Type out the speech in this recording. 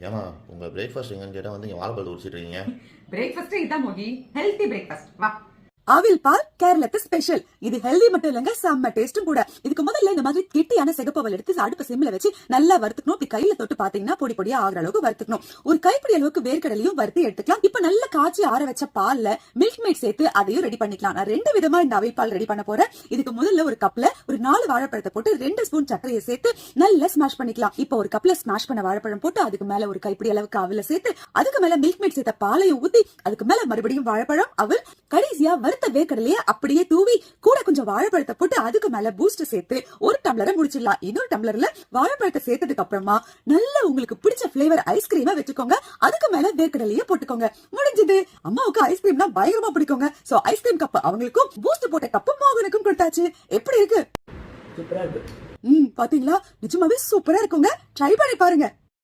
ஏமா உங்க பிரேக்ஃபாஸ்ட் எங்கன்னு கேட்டா வந்து இங்க வாழைப்பழத்தை உரிச்சிட்டு இருக்கீங்க. பிரேக்ஃபாஸ்ட் இதான் மோகி, ஹெல்தி பிரேக்ஃபாஸ்ட். வா. ஆவில் பால் கேரளத்து ஸ்பெஷல். இது ஹெல்தி மட்டும் இல்லங்க, செம்ம டேஸ்டும் கூட. இதுக்கு முதல்ல இந்த மாதிரி கெட்டியான சிகப்பவல் எடுத்து அடுப்பு சிம்ல வச்சு நல்லா வறுத்துக்கணும். இப்படி கையில தொட்டு பாத்தீங்கன்னா பொடி பொடியா ஆகிற அளவுக்கு வறுத்துக்கணும். ஒரு கைப்பிடி அளவுக்கு வேர்க்கடலையும் வறுத்து எடுத்துக்கலாம். இப்ப நல்லா காய்ச்சி ஆற வச்ச பால்ல மில்க் மேட் சேர்த்து அதையும் ரெடி பண்ணிக்கலாம். நான் 2 விதமா இந்த அவில் பால் ரெடி பண்ண போறேன். இதுக்கு முதல்ல ஒரு கப்ல ஒரு 4 வாழைப்பழத்தை போட்டு 2 ஸ்பூன் சர்க்கரையை சேர்த்து நல்லா ஸ்மாஷ் பண்ணிக்கலாம். இப்ப ஒரு கப்ல ஸ்மாஷ் பண்ண வாழைப்பழம் போட்டு அதுக்கு மேல ஒரு கைப்பிடி அளவுக்கு அவல சேர்த்து அதுக்கு மேல மில்க் மேட் சேர்த்த பாலையும் ஊத்தி அதுக்கு மேல மறுபடியும் வாழைப்பழம் அவல் கடைசியா வறுத்த வேர்க்கடலையே அப்படியே தூவி கூட கொஞ்சம் வாழைப்பழத்தை போட்டு அதுக்கு மேல பூஸ்ட் சேர்த்து ஒரு டம்ளரை முடிச்சிடலாம். இன்னொரு டம்ளர்ல வாழைப்பழத்தை சேர்த்ததுக்கு அப்புறமா நல்ல உங்களுக்கு பிடிச்ச பிளேவர் ஐஸ்கிரீமா வச்சுக்கோங்க. அதுக்கு மேல வேர்க்கடலையே போட்டுக்கோங்க. முடிஞ்சது. அம்மாவுக்கு ஐஸ்கிரீம்னா பயங்கரமா பிடிக்குங்க. சோ ஐஸ்கிரீம் கப் அவங்களுக்கும் பூஸ்ட் போட்ட கப் மோகனுக்கும் கொடுத்தாச்சு. எப்படி இருக்கு? சூப்பரா இருக்கு. பாத்தீங்களா, நிஜமாவே சூப்பரா இருக்குங்க. ட்ரை பண்ணி பாருங்க.